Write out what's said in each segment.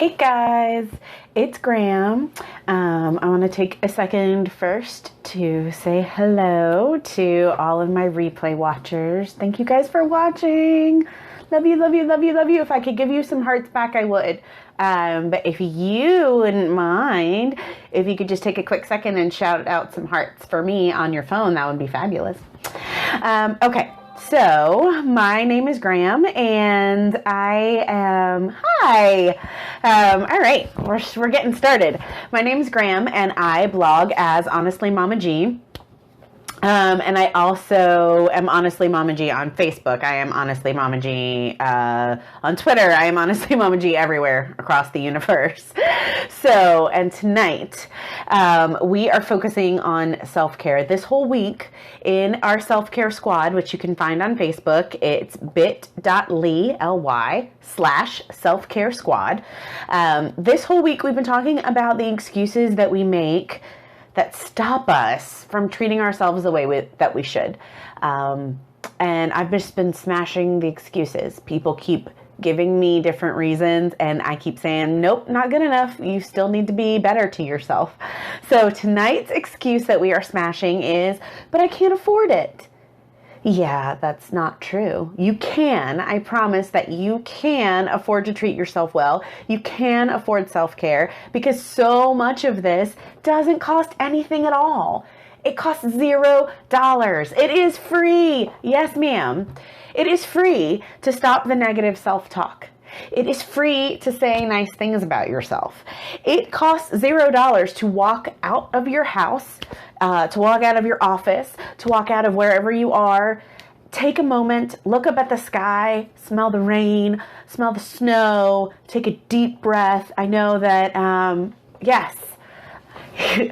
Hey guys, it's Graham. I want to take a second first to say hello to all of my replay watchers. Thank you guys for watching. Love you, love you, love you, love you. If I could give you some hearts back, I would. But if you wouldn't mind, if you could just take a quick second and shout out some hearts for me on your phone, that would be fabulous. Okay. So, my name is Graham, and I am, hi, all right, we're getting started. My name is Graham, and I blog as Honestly Mama G, and I also am Honestly Mama G on Facebook. I am Honestly Mama G on Twitter. I am Honestly Mama G everywhere across the universe. So, and tonight, we are focusing on self-care. This whole week in our self-care squad, which you can find on Facebook, it's bit.ly/self-care squad. This whole week, we've been talking about the excuses that we make that stop us from treating ourselves the way that we should. And I've just been smashing the excuses. People keep giving me different reasons, and I keep saying, nope, not good enough. You still need to be better to yourself. So tonight's excuse that we are smashing is, but I can't afford it. Yeah, that's not true. You can. I promise that you can afford to treat yourself well. You can afford self-care because so much of this doesn't cost anything at all. It costs $0. It is free. Yes, ma'am. It is free to stop the negative self-talk. It is free to say nice things about yourself. It costs $0 to walk out of your house, to walk out of your office, to walk out of wherever you are. Take a moment, look up at the sky, smell the rain, smell the snow, take a deep breath. I know that, yes,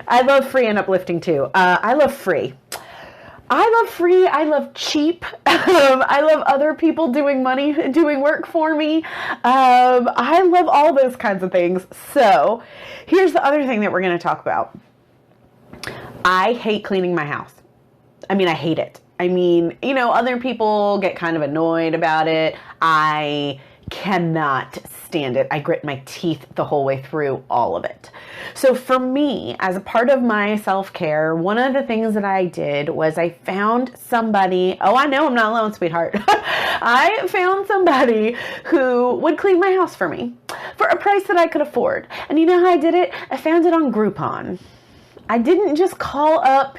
I love free and uplifting too. I love free. I love free. I love cheap. I love other people doing work for me. I love all those kinds of things. So here's the other thing that we're going to talk about. I hate cleaning my house. I hate it. Other people get kind of annoyed about it. I cannot stand it. I grit my teeth the whole way through all of it. So for me, as a part of my self-care, one of the things that I did was I found somebody, I know I'm not alone, sweetheart. I found somebody who would clean my house for me for a price that I could afford. And you know how I did it? I found it on Groupon. I didn't just call up,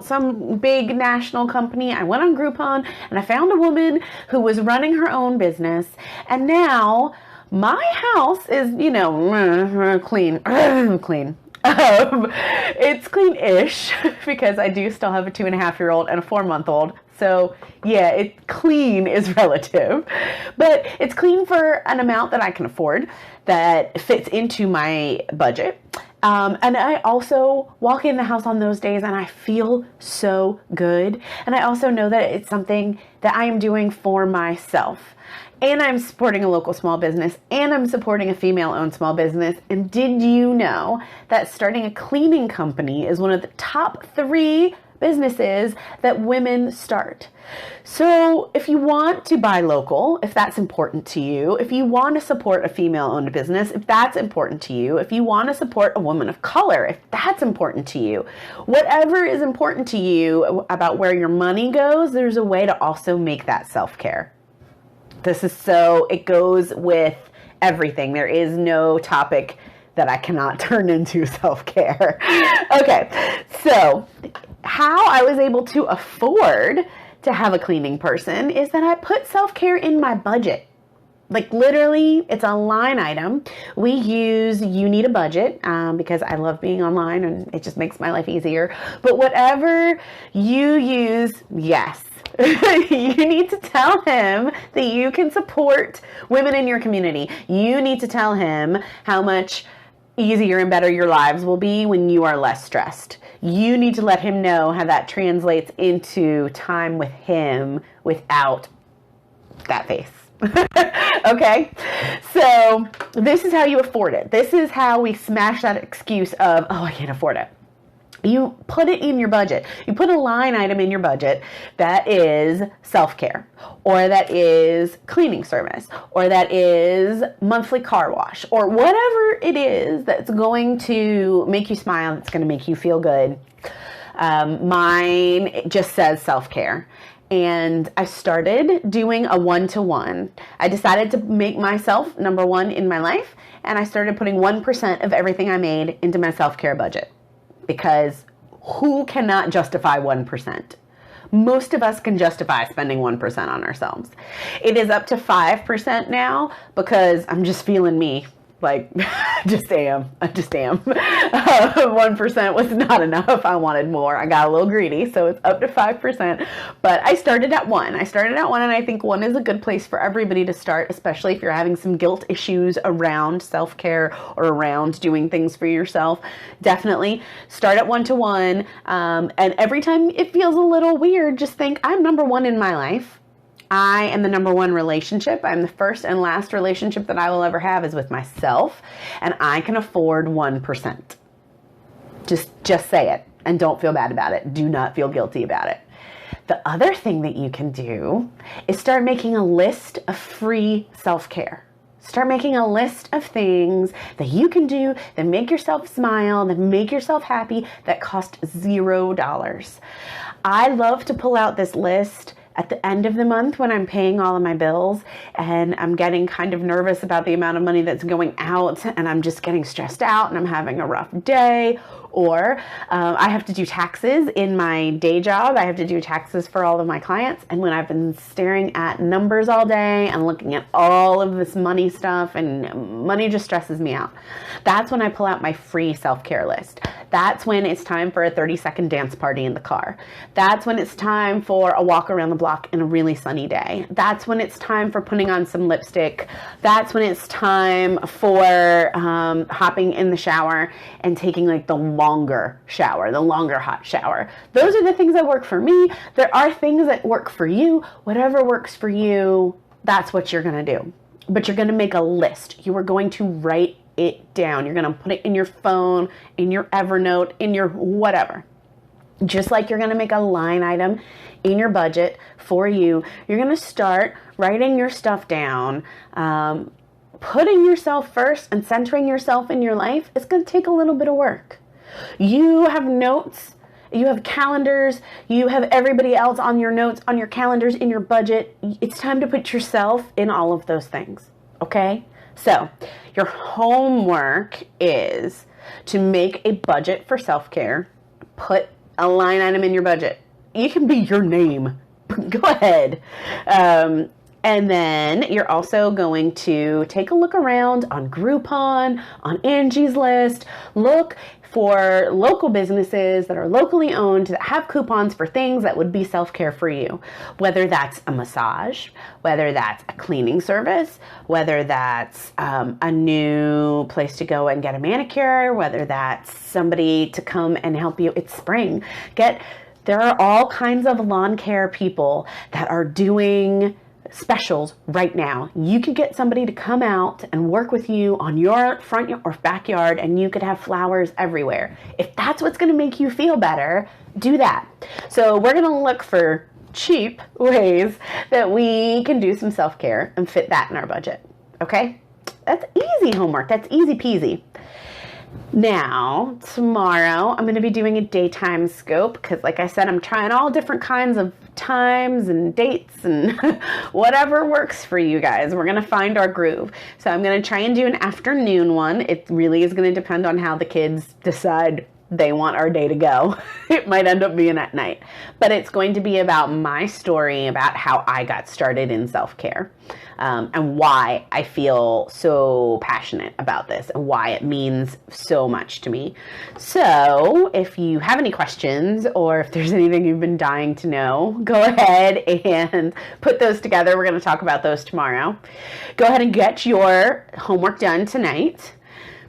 some big national company. I went on Groupon and I found a woman who was running her own business. And now my house is, clean. It's clean-ish because I do still have a 2.5-year-old and a 4-month-old. So yeah, clean is relative, but it's clean for an amount that I can afford that fits into my budget. And I also walk in the house on those days and I feel so good. And I also know that it's something that I am doing for myself. And I'm supporting a local small business, and I'm supporting a female-owned small business. And did you know that starting a cleaning company is one of the top 3 businesses that women start? So if you want to buy local, if that's important to you, if you want to support a female-owned business, if that's important to you, if you want to support a woman of color, if that's important to you, whatever is important to you about where your money goes, there's a way to also make that self-care. It goes with everything. There is no topic that I cannot turn into self-care. Okay, so how I was able to afford to have a cleaning person is that I put self-care in my budget. Like literally, it's a line item. We use You Need a Budget because I love being online and it just makes my life easier. But whatever you use, yes. You need to tell him that you can support women in your community. You need to tell him how much easier and better your lives will be when you are less stressed. You need to let him know how that translates into time with him without that face. Okay, so this is how you afford it. This is how we smash that excuse of, I can't afford it. You put it in your budget. You put a line item in your budget that is self-care, or that is cleaning service, or that is monthly car wash, or whatever it is that's going to make you smile, that's going to make you feel good. Mine just says self-care. And I started doing a one-to-one. I decided to make myself number one in my life, and I started putting 1% of everything I made into my self-care budget. Because who cannot justify 1%? Most of us can justify spending 1% on ourselves. It is up to 5% now because I'm just feeling me. Like, I just am. 1% was not enough. I wanted more. I got a little greedy, so it's up to 5%. But I started at 1. And I think 1 is a good place for everybody to start, especially if you're having some guilt issues around self-care or around doing things for yourself. Definitely start at 1-to-1. And every time it feels a little weird, just think, I'm number one in my life. I am the number one relationship. I'm the first and last relationship that I will ever have is with myself, and I can afford 1%. Just say it, and don't feel bad about it. Do not feel guilty about it. The other thing that you can do is start making a list of free self-care. Start making a list of things that you can do that make yourself smile, that make yourself happy, that cost $0. I love to pull out this list at the end of the month when I'm paying all of my bills and I'm getting kind of nervous about the amount of money that's going out, and I'm just getting stressed out and I'm having a rough day. Or I have to do taxes in my day job. I have to do taxes for all of my clients. And when I've been staring at numbers all day and looking at all of this money stuff, and money just stresses me out, that's when I pull out my free self-care list. That's when it's time for a 30-second dance party in the car. That's when it's time for a walk around the block in a really sunny day. That's when it's time for putting on some lipstick. That's when it's time for hopping in the shower and taking like the longer shower, the longer hot shower. Those are the things that work for me. There are things that work for you. Whatever works for you, that's what you're going to do. But you're going to make a list. You are going to write it down. You're going to put it in your phone, in your Evernote, in your whatever. Just like you're going to make a line item in your budget for you, you're going to start writing your stuff down. Putting yourself first and centering yourself in your life is going to take a little bit of work. You have notes, you have calendars, you have everybody else on your notes, on your calendars, in your budget. It's time to put yourself in all of those things, okay? So your homework is to make a budget for self-care. Put a line item in your budget. It can be your name. Go ahead. And then you're also going to take a look around on Groupon, on Angie's List. Look for local businesses that are locally owned that have coupons for things that would be self-care for you. Whether that's a massage, whether that's a cleaning service, whether that's a new place to go and get a manicure, whether that's somebody to come and help you. It's spring. There are all kinds of lawn care people that are doing specials right now. You could get somebody to come out and work with you on your front or backyard, and you could have flowers everywhere. If that's what's going to make you feel better, do that. So we're going to look for cheap ways that we can do some self-care and fit that in our budget. Okay? That's easy homework. That's easy peasy. Now, tomorrow, I'm going to be doing a daytime scope because, like I said, I'm trying all different kinds of times and dates and whatever works for you guys. We're going to find our groove. So I'm going to try and do an afternoon one. It really is going to depend on how the kids decide they want our day to go. It might end up being at night. But it's going to be about my story, about how I got started in self-care. And why I feel so passionate about this and why it means so much to me. So if you have any questions or if there's anything you've been dying to know, go ahead and put those together. We're going to talk about those tomorrow. Go ahead and get your homework done tonight.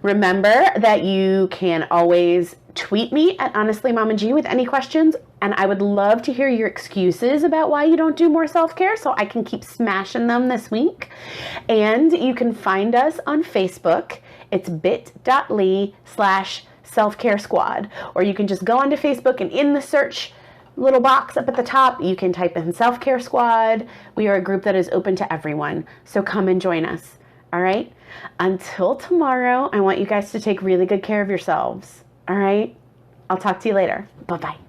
Remember that you can always tweet me at Honestly Mama G with any questions, and I would love to hear your excuses about why you don't do more self-care so I can keep smashing them this week. And you can find us on Facebook. It's bit.ly/self-care Self-Care Squad. Or you can just go onto Facebook, and in the search little box up at the top, you can type in Self-Care Squad. We are a group that is open to everyone, so come and join us. All right? Until tomorrow, I want you guys to take really good care of yourselves. All right? I'll talk to you later. Bye-bye.